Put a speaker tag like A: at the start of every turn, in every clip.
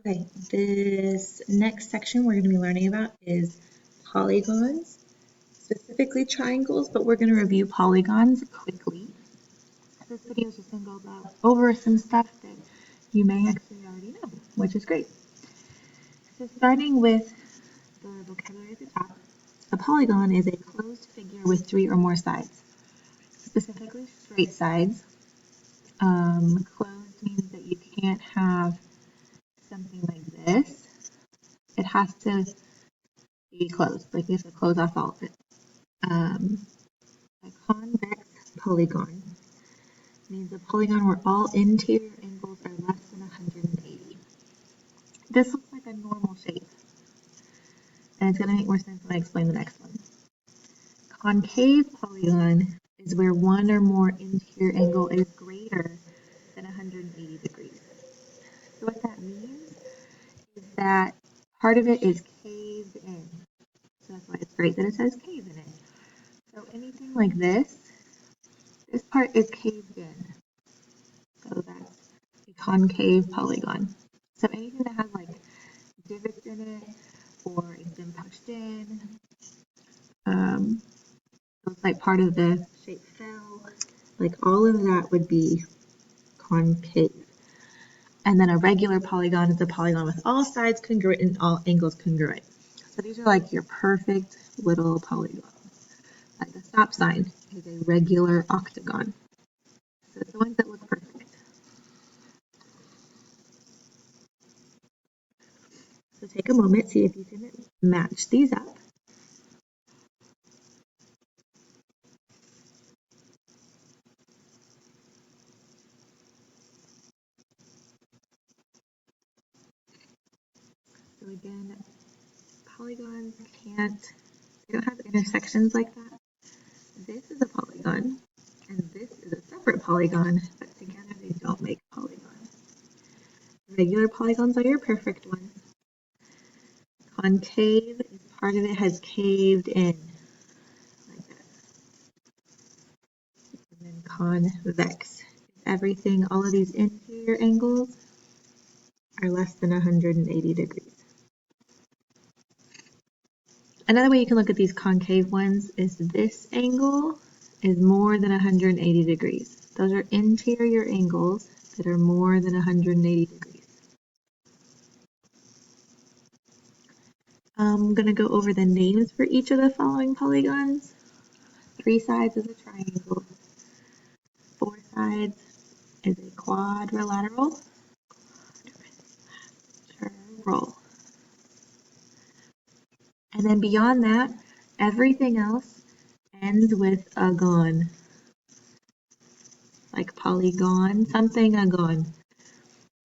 A: Okay, this next section we're going to be learning about is polygons, specifically triangles, but we're going to review polygons quickly. This video is just going to go over some stuff that you may actually already know, which is great. So starting with the vocabulary at the top, a polygon is a closed figure with 3 or more sides, specifically straight sides. Closed means that you can't have something like this. It has to be closed, like you have to close off all of it. A convex polygon means a polygon where all interior angles are less than 180. This looks like a normal shape, and it's going to make more sense when I explain the next one. Concave polygon is where one or more interior angle is greater than 180 degrees. So what that means is that part of it is caved in. So that's why it's great that it says cave in it. So anything like this part is caved in. So that's a concave polygon. So anything that has like divots in it or it's been punched in, looks like part of the shape fell, like all of that would be concave. And then a regular polygon is a polygon with all sides congruent and all angles congruent. So these are like your perfect little polygons. Like the stop sign is a regular octagon. So it's the ones that look perfect. So take a moment, see if you can match these up. So again, polygons they don't have intersections like that. This is a polygon, and this is a separate polygon, but together they don't make a polygon. Regular polygons are your perfect ones. Concave is part of it has caved in, like that. And then convex, everything, all of these interior angles are less than 180 degrees. Another way you can look at these concave ones is this angle is more than 180 degrees. Those are interior angles that are more than 180 degrees. I'm going to go over the names for each of the following polygons. 3 sides is a triangle. 4 sides is a quadrilateral. And then beyond that, everything else ends with a gon. Like polygon, something agon.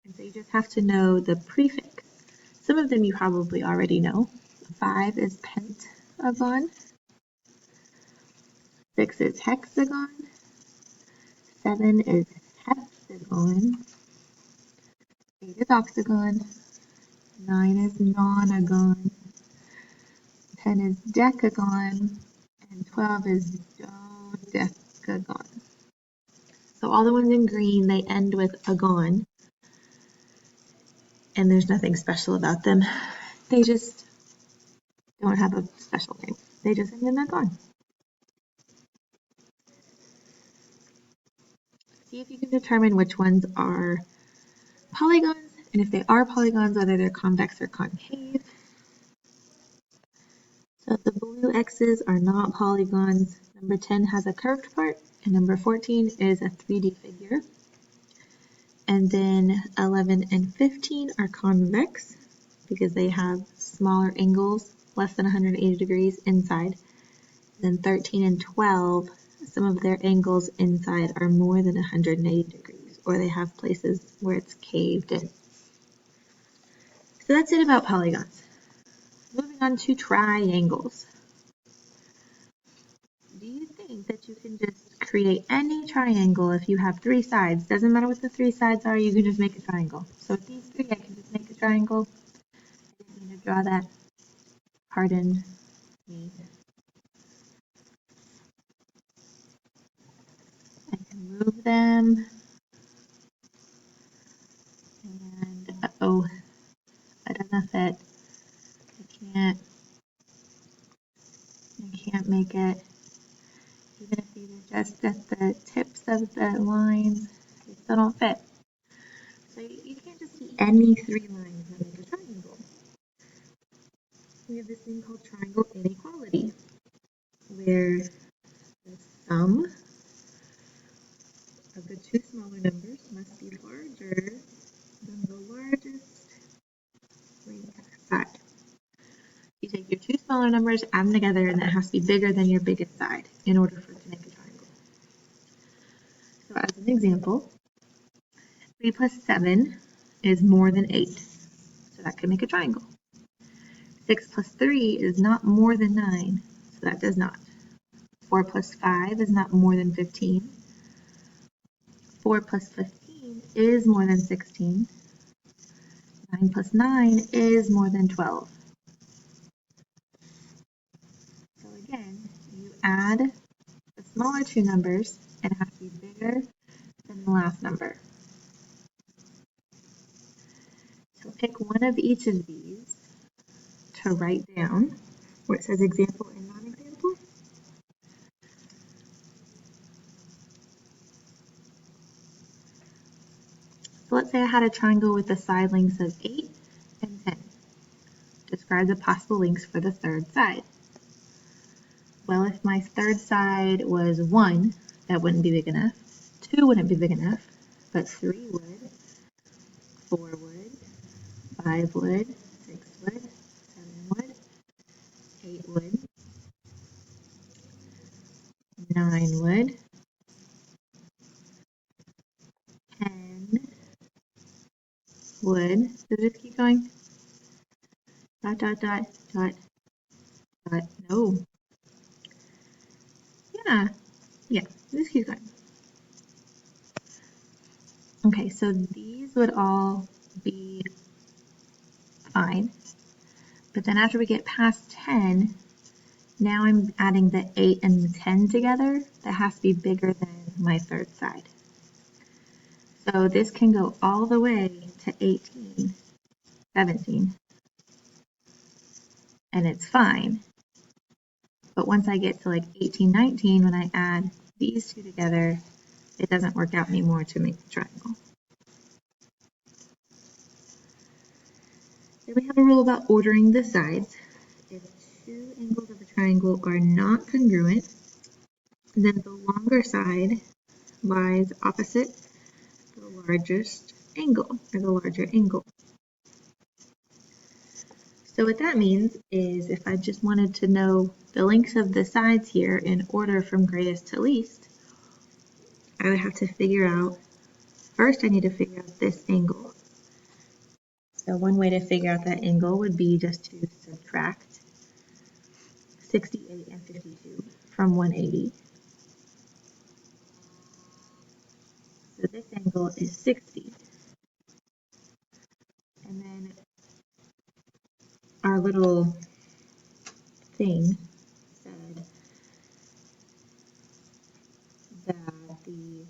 A: And so you just have to know the prefix. Some of them you probably already know. 5 is pentagon. 6 is hexagon. 7 is heptagon. 8 is octagon. 9 is nonagon. 10 is decagon. And 12 is dodecagon. So all the ones in green, they end with agon. And there's nothing special about them. They just don't have a special name. They just end in agon. See if you can determine which ones are polygons, and if they are polygons, whether they're convex or concave. So the blue X's are not polygons. Number 10 has a curved part, and number 14 is a 3D figure. And then 11 and 15 are convex because they have smaller angles, less than 180 degrees inside. Then 13 and 12, some of their angles inside are more than 180 degrees, or they have places where it's caved in. So that's it about polygons. Moving on to triangles. Do you think that you can just create any triangle if you have 3 sides? Doesn't matter what the 3 sides are, you can just make a triangle. So with these 3, I can just make a triangle. I didn't need to draw that. Pardon me. I can move them. And, uh-oh, gonna fit. I can't make it. Even if these are just at the tips of the lines, they still don't fit. So you can't just see any three lines that make a triangle. We have this thing called triangle inequality, where the sum of the two smaller numbers must be larger than the largest side. You take your two smaller numbers, add them together, and that has to be bigger than your biggest side in order for it to make a triangle. So as an example, 3 plus 7 is more than 8, so that could make a triangle. 6 plus 3 is not more than 9, so that does not. 4 plus 5 is not more than 15. 4 plus 15 is more than 16. 9 plus 9 is more than 12. So again, you add the smaller two numbers and it has to be bigger than the last number. So pick one of each of these to write down where it says example and non-example. So let's say I had a triangle with the side lengths of 8 and 10. Describe the possible lengths for the third side. Well, if my third side was 1, that wouldn't be big enough. 2 wouldn't be big enough, but 3 would, 4 would, 5 would, 6 would, 7 would, 8 would, 9 would, 10 would. Does this keep going? Dot, dot, dot, dot, dot. No. Yeah, this keeps going. Okay, so these would all be fine. But then after we get past 10, now I'm adding the 8 and the 10 together. That has to be bigger than my third side. So this can go all the way to 18, 17, and it's fine. But once I get to like 18, 19, when I add these two together, it doesn't work out anymore to make the triangle. Then we have a rule about ordering the sides. If two angles of a triangle are not congruent, then the longer side lies opposite the largest angle, or the larger angle. So what that means is if I just wanted to know the lengths of the sides here in order from greatest to least, I would have to figure out, first I need to figure out this angle. So one way to figure out that angle would be just to subtract 68 and 52 from 180. So this angle is 60. And then our little thing said that the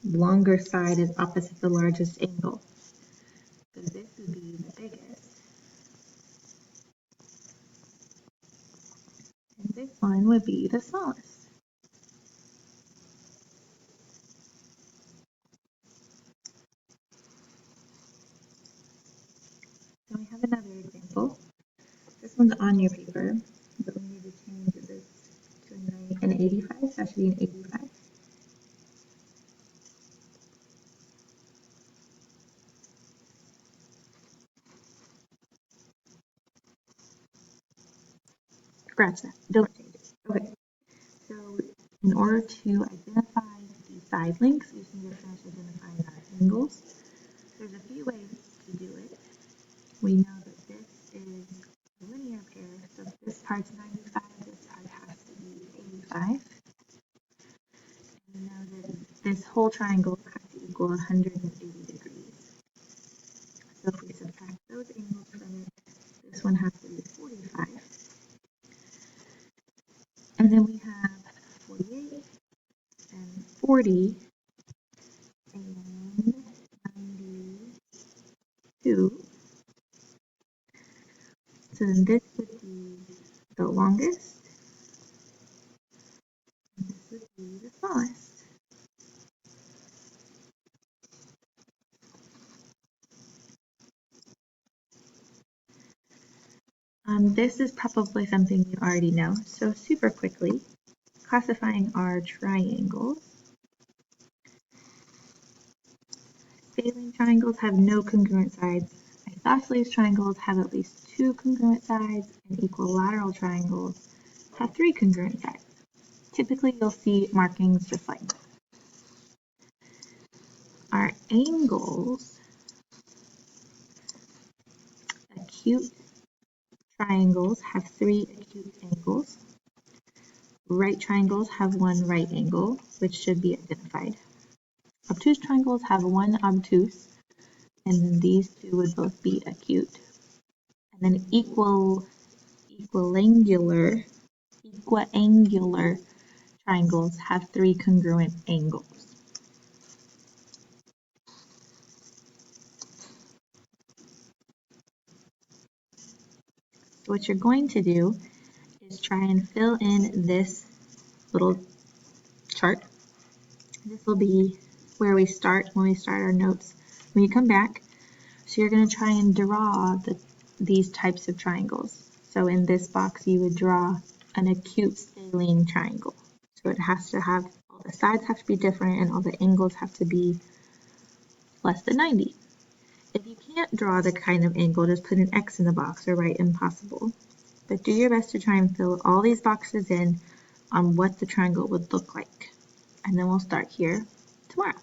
A: longer side is opposite the largest angle. So this would be the biggest. And this one would be the smallest. Then we have another example. This one's on your paper, but we need to change this to an 85. So that should be an 85. Scratch that. Don't change it. Okay. So in order to identify the side lengths, we just need to finish identifying our angles. There's a few ways to do it. We know that this is a linear pair, so if this part's 95, this part has to be 85. And we know that this whole triangle has to equal 180 degrees. So if we subtract those angles from it, this one has to be 45. And then we have 48 and 40 and 92. So then this would be the longest, and this would be the smallest. This is probably something you already know, so super quickly, classifying our triangles. Scalene triangles have no congruent sides. Isosceles triangles have at least 2 congruent sides, and equilateral triangles have 3 congruent sides. Typically, you'll see markings just like this. Our angles, acute triangles have 3 acute angles. Right triangles have 1 right angle, which should be identified. Obtuse triangles have 1 obtuse, and then these 2 would both be acute. And then equiangular triangles have 3 congruent angles. So what you're going to do is try and fill in this little chart. This will be where we start when we start our notes when you come back. So you're going to try and draw these types of triangles. So in this box you would draw an acute scalene triangle. So it has to have, all the sides have to be different and all the angles have to be less than 90. If you can't draw the kind of angle, just put an X in the box or write impossible. But do your best to try and fill all these boxes in on what the triangle would look like. And then we'll start here tomorrow.